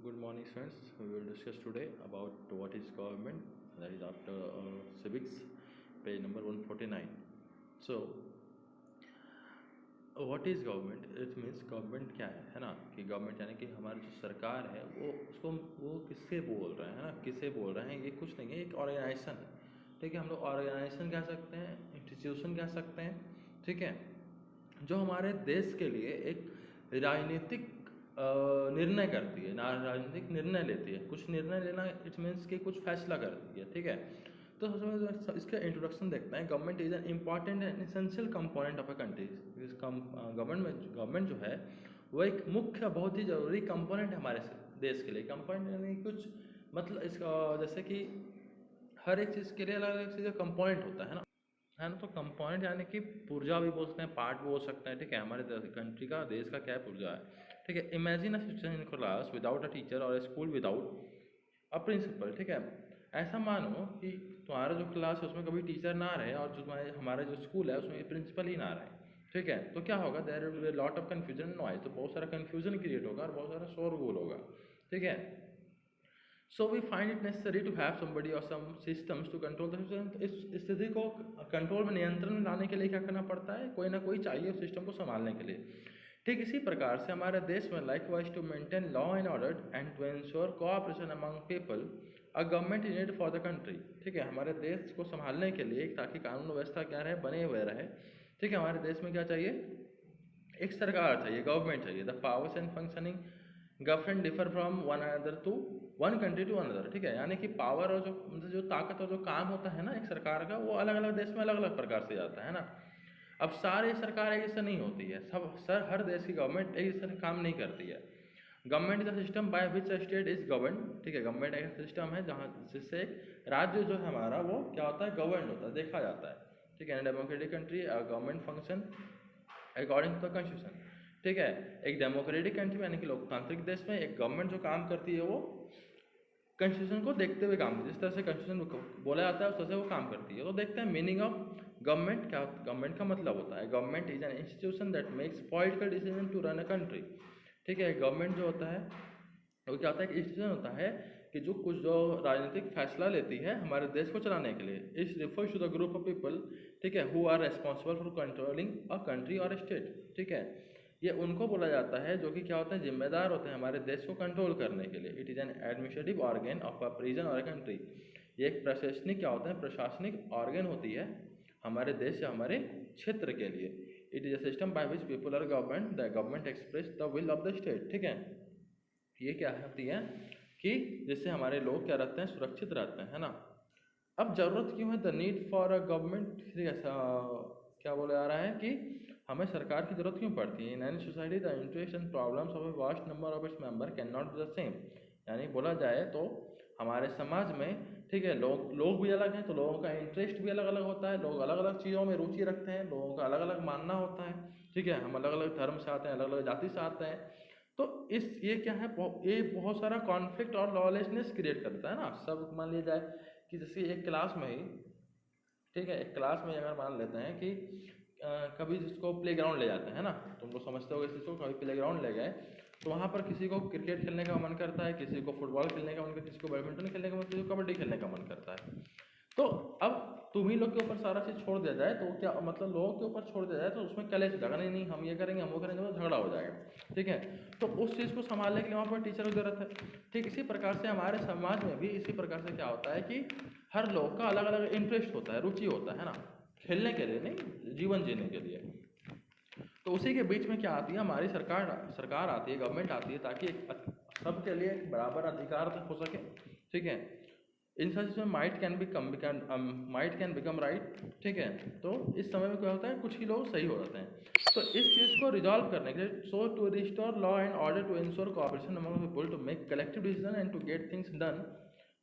Good morning, students. We will discuss today about what is government. That is after civics, page number 149. So, what is government? It means government क्या है ना? कि government यानी कि हमारी जो सरकार है वो किससे बोल रहे हैं, है ना? किसे बोल रहे हैं? ये कुछ नहीं है, एक ऑर्गेनाइजेशन है। ठीक है, हम लोग ऑर्गेनाइजेशन कह सकते हैं, इंस्टीट्यूशन कह सकते हैं। ठीक है, जो हमारे देश के लिए एक राजनीतिक निर्णय करती है ना, राजनीतिक निर्णय लेती है। कुछ निर्णय लेना इट मीन्स कि कुछ फैसला करती है। ठीक है, तो सबसे इसका इंट्रोडक्शन देखते हैं। Government is an important and essential component of a country. Government जो है वो एक मुख्य बहुत ही ज़रूरी कंपोनेंट है हमारे देश के लिए। कंपोनेंट यानी कुछ मतलब इसका जैसे कि हर एक चीज़ के लिए अलग अलग चीज़ का कंपोनेंट होता है ना? तो कंपोनेंट यानी कि पुर्जा भी बोल सकते हैं, पार्ट बोल सकते हैं। ठीक है, हमारे कंट्री का, देश का क्या पुर्जा है। ठीक है, imagine a situation in class without a teacher और स्कूल विदाउट अ प्रिंसिपल। ठीक है, ऐसा मानो कि तुम्हारा जो क्लास है उसमें कभी टीचर ना रहे और जो तुम्हारे हमारा जो स्कूल है उसमें प्रिंसिपल ही ना रहे। ठीक है, तो क्या होगा? There will be lot of confusion noise. तो बहुत सारा कन्फ्यूजन क्रिएट होगा और बहुत सारा शोरगुल होगा। ठीक है, so we find it necessary to have somebody और some systems to control the system. इस स्थिति को कंट्रोल में, नियंत्रण में लाने के लिए क्या करना पड़ता है? कोई ना कोई चाहिए उस सिस्टम को संभालने के लिए। ठीक इसी प्रकार से हमारे देश में likewise to maintain law and order and to ensure cooperation among people a government is need for the country. ठीक है, हमारे देश को संभालने के लिए ताकि कानून व्यवस्था क्या रहे, बने हुए रहे। ठीक है, हमारे देश में क्या चाहिए? एक सरकार चाहिए, गवर्नमेंट चाहिए। The powers and functioning government differ from one another to one country to another. ठीक है, यानी कि पावर और जो मतलब जो ताकत और जो काम होता है ना एक सरकार का, वो अलग अलग देश में अलग अलग प्रकार से जाता है ना। अब सारी सरकार एक जैसे नहीं होती है, हर देश की गवर्नमेंट एक जैसा काम नहीं करती है। Government is system by which state is govern. ठीक है, गवर्नमेंट एक सिस्टम है जहाँ जिससे राज्य जो है हमारा वो क्या होता है? गवर्न होता है, देखा जाता है। ठीक है, democratic country government function according to the constitution. ठीक है, एक डेमोक्रेटिक कंट्री यानी कि लोकतांत्रिक देश में एक गवर्नमेंट जो काम करती है वो कॉन्स्टिट्यूशन को देखते हुए काम करती है। जिस तरह से कॉन्स्टिट्यूशन बोला जाता है उस तरह से वो काम करती है। तो देखते हैं मीनिंग ऑफ गवर्नमेंट क्या। गवर्नमेंट का मतलब होता है government is an institution that makes political decision to run a country. ठीक है, गवर्नमेंट जो होता है वो क्या होता है? एक इंस्टीट्यूशन होता है कि जो राजनीतिक फैसला लेती है हमारे देश को चलाने के लिए। इस refers to the group of people, ठीक है, who are responsible for controlling a country और स्टेट। ठीक है, ये उनको बोला जाता है जो कि क्या होते हैं? जिम्मेदार होते हैं हमारे देश को कंट्रोल करने के लिए। It is an administrative organ of a region और अ कंट्री। ये एक प्रशासनिक क्या होता है? प्रशासनिक ऑर्गन होती है हमारे देश या हमारे क्षेत्र के लिए। It is a system by which people are government, the government express the will of the state. ठीक है, ये क्या होती है कि जिससे हमारे लोग क्या रहते हैं? सुरक्षित रहते हैं, है ना। अब जरूरत क्यों है? The need for a government. ऐसा क्या बोला जा रहा है कि हमें सरकार की जरूरत क्यों पड़ती है? In any society the interest and problems of a vast number of its member can not be the same. यानी बोला जाए तो हमारे समाज में, ठीक है, लोग भी अलग हैं तो लोगों का इंटरेस्ट भी अलग अलग होता है। लोग अलग अलग चीज़ों में रुचि रखते हैं, लोगों का अलग अलग मानना होता है। ठीक है, हम अलग अलग धर्म से आते हैं, अलग अलग जाति से आते हैं। तो ये क्या है? ये बहुत सारा कॉन्फ्लिक्ट और लॉलेसनेस क्रिएट करता है ना। सब मान लिया जाए कि जैसे एक क्लास में ही, ठीक है, एक क्लास में अगर मान लेते हैं कि कभी जिसको प्ले ग्राउंड ले जाते हैं ना, तुम लोग समझते हो इस चीज़ को। कभी प्ले ग्राउंड ले गए तो वहाँ पर किसी को क्रिकेट खेलने का मन करता है, किसी को फुटबॉल खेलने का मन करता है, किसी को बैडमिंटन खेलने का मन, किसी को कबड्डी खेलने का मन करता है। तो अब तुम ही लोग के ऊपर सारा चीज़ छोड़ दिया जाए तो क्या मतलब, लोगों के ऊपर छोड़ दिया जाए तो उसमें कलेश हो जाएगा। नहीं नहीं हम ये करेंगे, हम वो करेंगे, तो झगड़ा हो जाएगा। ठीक है, तो उस चीज़ को संभालने के लिए वहाँ पर टीचर की जरूरत है। ठीक इसी प्रकार से हमारे समाज में भी इसी प्रकार से क्या होता है कि हर लोग का अलग अलग इंटरेस्ट होता है, रुचि होता है ना, खेलने के लिए नहीं, जीवन जीने के लिए। तो उसी के बीच में क्या आती है? हमारी सरकार आती है, गवर्नमेंट आती है, ताकि सबके लिए एक बराबर अधिकार हो सके। ठीक है, इन सच में माइट कैन बिकम राइट। ठीक है, तो इस समय में क्या होता है? कुछ ही लोग सही हो जाते हैं। तो इस चीज़ को रिजॉल्व करने के लिए, so to restore law and order to ensure cooperation among people to make collective decision and to get things done.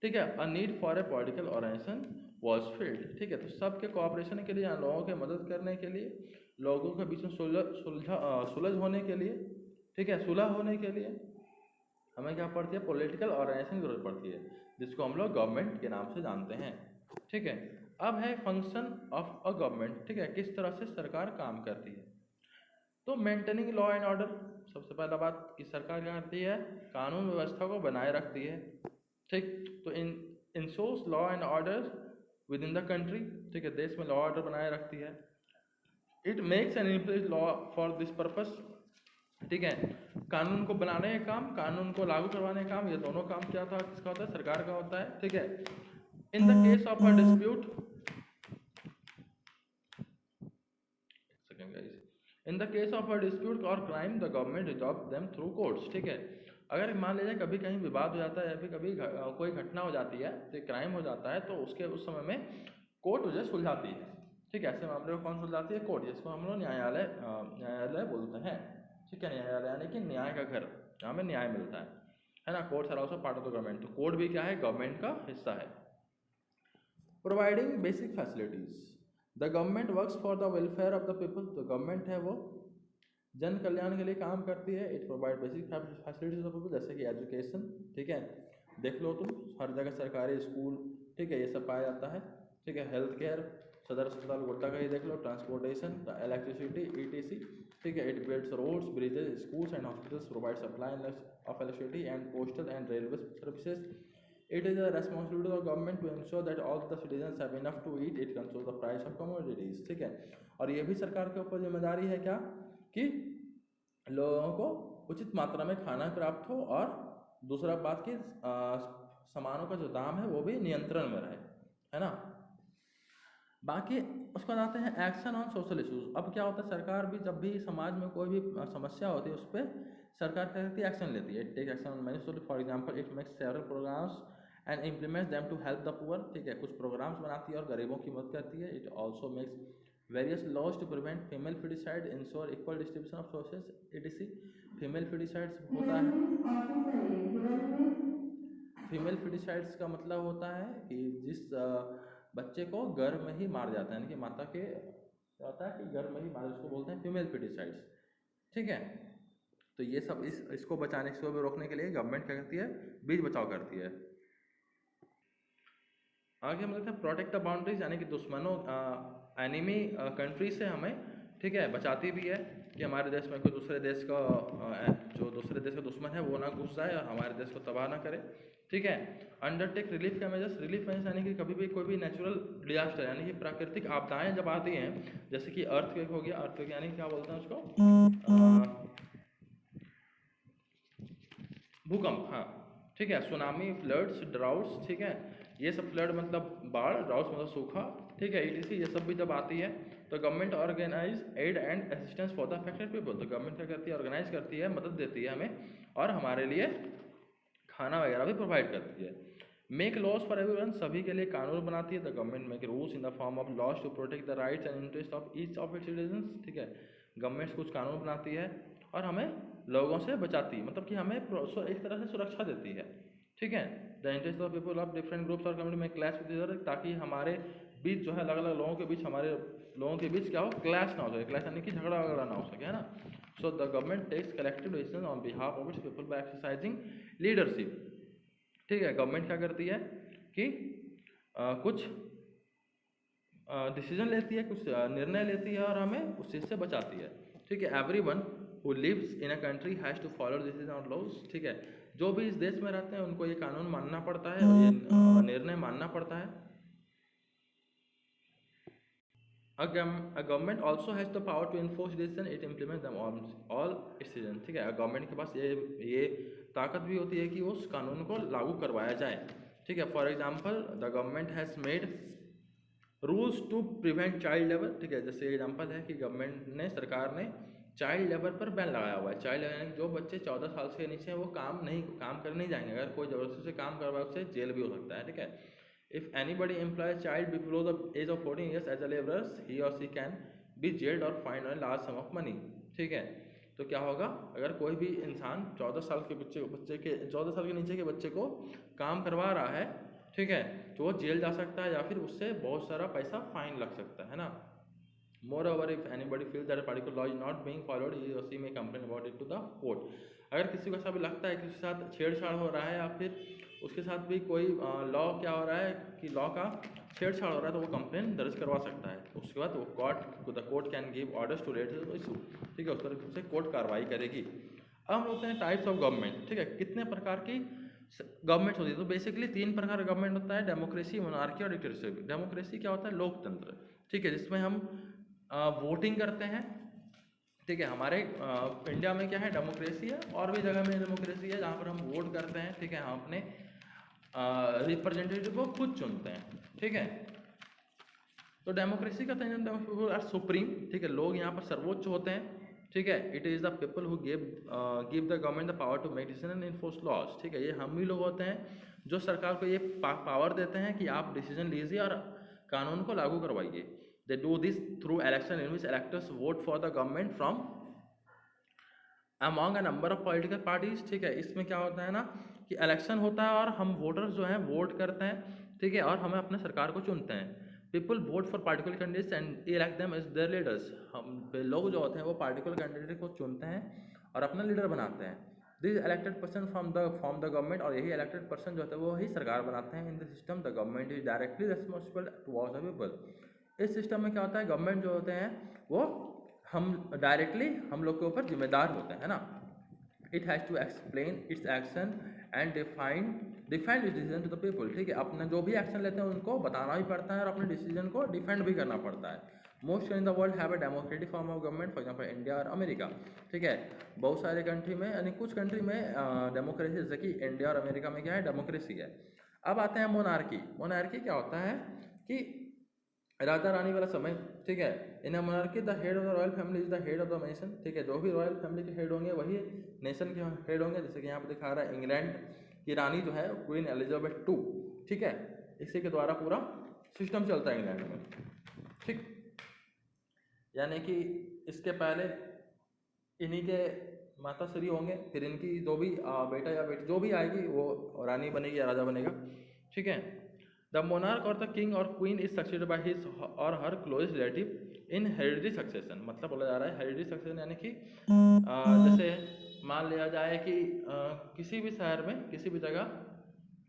ठीक है, a need for a political organisation was felt. ठीक है, तो सबके कोऑपरेशन के लिए, लोगों की मदद करने के लिए, लोगों के बीच में सुलझ होने के लिए, ठीक है, सुलह होने के लिए हमें क्या पड़ती है? पॉलिटिकल ऑर्गेनाइजेशन की जरूरत पड़ती है, जिसको हम लोग गवर्नमेंट के नाम से जानते हैं। ठीक है, अब है फंक्शन ऑफ अ गवर्नमेंट। ठीक है, किस तरह से सरकार काम करती है। तो मेंटेनिंग लॉ एंड ऑर्डर, सबसे पहला बात कि सरकार क्या करती है, कानून व्यवस्था को बनाए रखती है, ठीक। तो ensures law and order within the country, ठीक है, देश में लॉ ऑर्डर बनाए रखती है। It makes an implies law for this purpose, ठीक है। कानून को बनाने का काम, कानून को लागू करवाने का काम, ये दोनों काम क्या था, किसका होता है, सरकार का होता है, ठीक है। In the case of a dispute, in the case of a dispute और crime the government resolve them through courts, ठीक है। अगर मान लीजिए कभी कहीं विवाद हो जाता है या फिर कभी कोई घटना हो जाती है, तो क्राइम हो जाता है, तो उसके उस समय में कोर्ट उसे सुलझाती है, ठीक है। ऐसे मामले को कौन सुलझाती है, कोर्ट, जिसको हम लोग न्यायालय बोलते हैं, ठीक है। न्यायालय यानी कि न्याय का घर, जहाँ में न्याय मिलता है ना। Courts are also part of the government, तो कोर्ट भी क्या है, गवर्नमेंट का हिस्सा है। Providing basic facilities, the government works for the welfare of the people, तो गवर्नमेंट है वो जन कल्याण के लिए काम करती है। It provide basic facilities of people, जैसे कि एजुकेशन, ठीक है, देख लो तुम हर जगह सरकारी स्कूल, ठीक है, ये सब पाया जाता है, ठीक है। हेल्थ केयर, सदर अस्पताल गोड्डा का ही देख लो, ट्रांसपोर्टेशन, इलेक्ट्रिसिटी, ETC, ठीक है। It builds roads, bridges, schools and hospitals, provide supply of electricity and postal and railway services. It is a responsibility of government to ensure that all the citizens have enough to eat. It controls the price of commodities, ठीक है। और ये भी सरकार के ऊपर जिम्मेदारी है क्या, कि लोगों को उचित मात्रा में खाना प्राप्त हो, और दूसरा बात कि सामानों का जो दाम है वो भी नियंत्रण में रहे, है ना। बाकी उसके बाद आते हैं एक्शन ऑन सोशल इश्यूज। अब क्या होता है, सरकार भी जब भी समाज में कोई भी समस्या होती है, उस पर सरकार क्या करती है, एक्शन लेती है। Take action on many social, for example it makes several programmes and implements them to help the poor, ठीक है। कुछ प्रोग्राम्स बनाती है और गरीबों की मदद करती है। It also makes various laws to prevent female foeticide, ensure equal distribution of sources, ETC। Female foeticides होता है, फीमेल फीटिसाइड्स का मतलब होता है कि जिस बच्चे को गर्भ में ही मार जाता है, यानी कि माता के क्या होता है कि गर्भ में ही मार, उसको बोलते हैं फीमेल फीटिसाइड्स, ठीक है। तो ये सब इसको बचाने, इसको भी रोकने के लिए गवर्नमेंट क्या करती है, बीच बचाव करती है। आगे हम देखते हैं प्रोटेक्ट द बाउंड्रीज, यानी कि दुश्मनों, एनिमी कंट्री से हमें, ठीक है, बचाती भी है, कि हमारे देश में कोई दूसरे देश का जो दूसरे देश का दुश्मन है वो ना घुस जाए और हमारे देश को तबाह ना करे, ठीक है। अंडरटेक रिलीफ का मेजर्स, रिलीफ मेजर्स यानी कि कभी भी कोई भी नेचुरल डिजास्टर, यानी कि प्राकृतिक आपदाएं जब आती हैं, जैसे कि अर्थक्वेक हो गया, अर्थक्वेक यानी क्या बोलते हैं उसको, भूकंप, हाँ, ठीक है। सुनामी, फ्लड्स, ड्राउट्स, ठीक है, ये सब, फ्लड मतलब बाढ़, ड्राउट्स मतलब सूखा, ठीक है, ETC, ये सब भी जब आती है तो government organise aid and assistance for the affected people, तो गवर्नमेंट क्या करती है, ऑर्गेनाइज करती है, मदद देती है हमें, और हमारे लिए खाना वगैरह भी प्रोवाइड करती है। मेक लॉज फॉर एवरीवन, सभी के लिए कानून बनाती है। The government make rules in the form of laws to protect the rights and interest of each of its citizens, ठीक है। गवर्नमेंट कुछ कानून बनाती है और हमें लोगों से बचाती है, मतलब कि हमें एक तरह से सुरक्षा देती है, ठीक है। The interest of people of different groups और कम्युनिटी में क्लैश विद ईच अदर, ताकि हमारे बीच जो है अलग अलग लोगों के बीच, हमारे लोगों के बीच क्या हो, क्लैश ना हो सके, क्लैश यानी कि झगड़ा वगड़ा ना हो सके, है ना। So the government takes collective decision on behalf of its people by exercising leadership, ठीक है। गवर्नमेंट क्या करती है कि कुछ डिसीजन लेती है, कुछ निर्णय लेती है और हमें उस चीज़ से बचाती है, ठीक है। Everyone who lives in a country has to follow this on laws, ठीक है। जो भी इस देश में रहते हैं उनको ये कानून मानना पड़ता है और ये निर्णय मानना पड़ता है। A government also has the power to enforce decision, it implements them on all its citizens, ठीक है। गवर्नमेंट के पास ये ताकत भी होती है कि उस कानून को लागू करवाया जाए, ठीक है। For example the government has made rules to prevent child labour, ठीक है। जैसे एग्जाम्पल है कि गवर्नमेंट ने, सरकार ने चाइल्ड लेबर पर बैन लगाया हुआ है। चाइल्ड लेबर यानी जो बच्चे 14 साल से नीचे हैं वो काम करने नहीं जाएंगे, अगर कोई ज़बरदस्ती से काम करवाए उससे जेल भी हो सकता है, ठीक है। If anybody employs child below the age of 14 years as a laborer, he or she can be jailed or fined a large sum of money, ठीक है। तो क्या होगा, अगर कोई भी इंसान 14 साल के 14 साल के नीचे के बच्चे को काम करवा रहा है, ठीक है, तो वो जेल जा सकता है या फिर उससे बहुत सारा पैसा फाइन लग सकता है ना। Moreover, if anybody feels that a particular law is not being followed, he or she may complain about it to the court. अगर किसी को ऐसा भी लगता है कि उसके साथ छेड़छाड़ हो रहा है या फिर उसके साथ भी कोई लॉ क्या हो रहा है कि लॉ का छेड़छाड़ हो रहा है तो वो कंप्लेन दर्ज करवा सकता है। उसके बाद वो court can give orders to rate issue, ठीक है, उस तरह से कोर्ट कार्रवाई करेगी। अब हम लोग हैं टाइप्स ऑफ गवर्नमेंट, ठीक है, कितने प्रकार की गवर्नमेंट होती है। तो बेसिकली 3 प्रकार का गवर्नमेंट होता है, डेमोक्रेसी, मोनार्की और डिक्टेटरशिप। डेमोक्रेसी क्या होता है? लोकतंत्र, ठीक है, जिसमें हम वोटिंग करते हैं, ठीक है। हमारे इंडिया में क्या है? डेमोक्रेसी है, और भी जगह में डेमोक्रेसी है जहाँ पर हम वोट करते हैं, ठीक है, हम अपने रिप्रेजेंटेटिव को खुद चुनते हैं, ठीक है। तो डेमोक्रेसी का पीपल आर सुप्रीम, ठीक है, लोग यहाँ पर सर्वोच्च होते हैं, ठीक है। It is the people who give the government the power to make decision and enforce laws, ठीक है। ये हम ही लोग होते हैं जो सरकार को ये पावर देते हैं कि आप डिसीजन लीजिए और कानून को लागू करवाइए। They do this through election in which electors vote for the government from among a number of political parties, ठीक है। इसमें क्या होता है ना कि इलेक्शन होता है और हम वोटर्स जो हैं वोट करते हैं, ठीक है, और हमें अपने सरकार को चुनते हैं। People vote for particular candidates and elect them as their leaders. हम लोग जो होते हैं वो पार्टिकुलर कैंडिडेट को चुनते हैं और अपना लीडर बनाते हैं। This elected person from the government, और यही इलेक्टेड पर्सन जो होता है वो ही सरकार बनाते हैं। In the system the government is directly responsible towards the people. इस सिस्टम में क्या होता है? गवर्नमेंट जो होते हैं वो हम डायरेक्टली हम लोग के ऊपर जिम्मेदार होते हैं ना। It has to explain its action and define its decision to the people, ठीक है। अपना जो भी एक्शन लेते हैं उनको बताना भी पड़ता है और अपने डिसीजन को डिफेंड भी करना पड़ता है। Most in the world have a democratic form of government, for example India और अमेरिका, ठीक है। बहुत सारे कंट्री में, यानी कुछ कंट्री में डेमोक्रेसी, जैसे कि इंडिया और अमेरिका में क्या है? डेमोक्रेसी है। अब आते हैं मोनार्की। मोनार्की क्या होता है कि राजा रानी वाला समय, ठीक है। In a monarchy the head of the royal family is the head of the nation, ठीक है। जो भी रॉयल फैमिली के हेड होंगे वही नेशन के हेड होंगे। जैसे कि यहाँ पर दिखा रहा है इंग्लैंड की रानी जो है क्वीन एलिजाबेथ 2, ठीक है, इसी के द्वारा पूरा सिस्टम चलता है इंग्लैंड में, ठीक। यानी कि इसके पहले इन्हीं के माता श्री होंगे, फिर इनकी जो भी बेटा या बेटी जो भी आएगी वो रानी बनेगी या राजा बनेगा, ठीक है। द मोनार्क और द किंग और queen is succeeded by his और हर क्लोजेस्ट रिलेटिव इन हेरिडिटरी सक्सेशन। मतलब बोला जा रहा है हेरिडिटरी सक्सेशन, यानी कि जैसे मान लिया जाए कि किसी भी शहर में, किसी भी जगह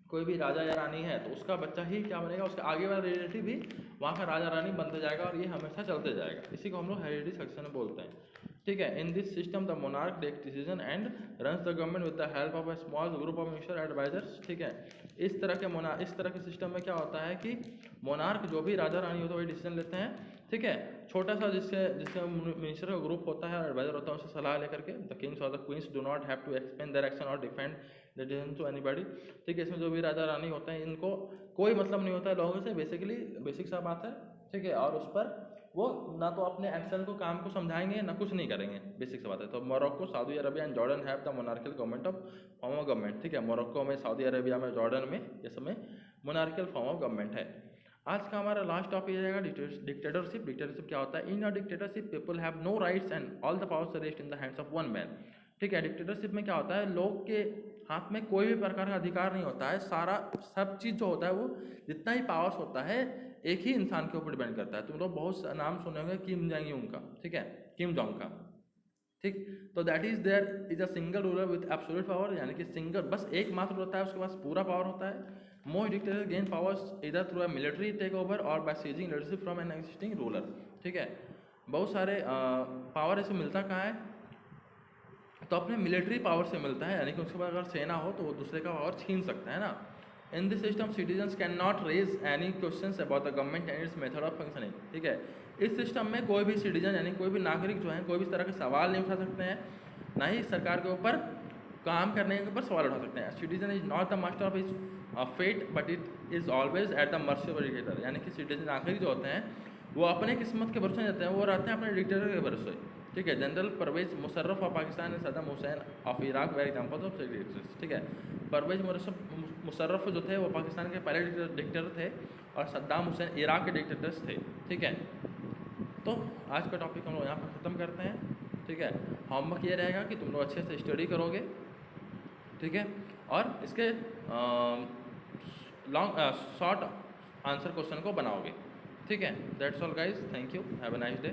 कोई भी राजा या रानी है तो उसका बच्चा ही क्या बनेगा, उसके आगे वाला रिलेटिव भी वहाँ का राजा रानी बनते जाएगा और ये हमेशा चलते जाएगा। इसी को हम लोग हेरिडिटरी सक्सेशन बोलते हैं, ठीक है। In this system the monarch takes decision and runs the government with the help of a small group of minister advisers, ठीक है। इस तरह के सिस्टम में क्या होता है कि मोनार्क जो भी राजा रानी होता है वही डिसीजन लेते हैं, ठीक है। छोटा सा जिससे मिनिस्टर का ग्रुप होता है और एडवाइजर होता है उससे सलाह लेकर के। द किंग्स और the queens do not have to explain their action और defend the decision to anybody, ठीक है। इसमें जो भी राजा रानी होते हैं इनको कोई मतलब नहीं होता है लोगों से, बेसिक सा बात है, ठीक है। और उस पर वो ना तो अपने एक्शन को, काम को समझाएंगे ना कुछ नहीं करेंगे, बेसिक सा बात है। तो Morocco, Saudi Arabia and Jordan have the monarchial government of form of government, ठीक है। मोरक्को में, सऊदी अरबिया में, जॉर्डन में ये सब में मोनार्कियल फॉर्म ऑफ गवर्नमेंट है। आज का हमारा लास्ट टॉपिक रहेगा डिक्टेटरशिप। डिक्टेटरशिप क्या होता है? In a dictatorship people have no rights and all the powers rest in the hands of one man, ठीक है। डिक्टेटरशिप में क्या होता है? लोग के हाथ में कोई भी प्रकार का अधिकार नहीं होता है। सब चीज़ जो होता है वो जितना ही पावर्स होता है एक ही इंसान के ऊपर डिपेंड करता है। तुम लोग बहुत नाम सुने होंगे किम जोंग यून का, ठीक है, किम जोंग का, ठीक। तो that is there is a single ruler with absolute power, यानी कि सिंगल बस एकमात्र होता है, उसके पास पूरा पावर होता है। Most dictators gain powers either through a military take over और by seizing leadership from an existing ruler, ठीक है। बहुत सारे पावर ऐसे मिलता कहाँ है? तो अपने मिलिट्री पावर से मिलता है, यानी कि उसके पास अगर सेना हो तो वो दूसरे का पावर छीन सकता है ना। In this system citizens can not raise any questions about the government and its method of functioning, ठीक है। इस सिस्टम में कोई भी सिटीजन यानी कोई भी नागरिक जो है कोई भी इस तरह के सवाल नहीं उठा सकते हैं, ना ही सरकार के ऊपर काम करने के ऊपर सवाल उठा सकते हैं। Citizen is not the master of his fate but it is always at the mercy of dictator, यानी कि सिटीजन नागरिक जो होते हैं वो अपने किस्मत के भरोसे रहते हैं, वो रहते हैं अपने डिक्टेटर के भरोसे, ठीक है। General Parvez Musharraf of Pakistan and Saddam Hussein of Iraq were examples of dictators, ठीक है। परवेज मुशर्रफ जो थे वो पाकिस्तान के पहले डिक्टेटर थे और सद्दाम हुसैन इराक के डिक्टेटर्स थे, ठीक है। तो आज का टॉपिक हम लोग यहाँ पर ख़त्म करते हैं, ठीक है। होमवर्क ये रहेगा कि तुम लोग अच्छे से स्टडी करोगे, ठीक है, और इसके शॉर्ट आंसर क्वेश्चन को बनाओगे, ठीक है। That's all guys, thank you, have a nice day.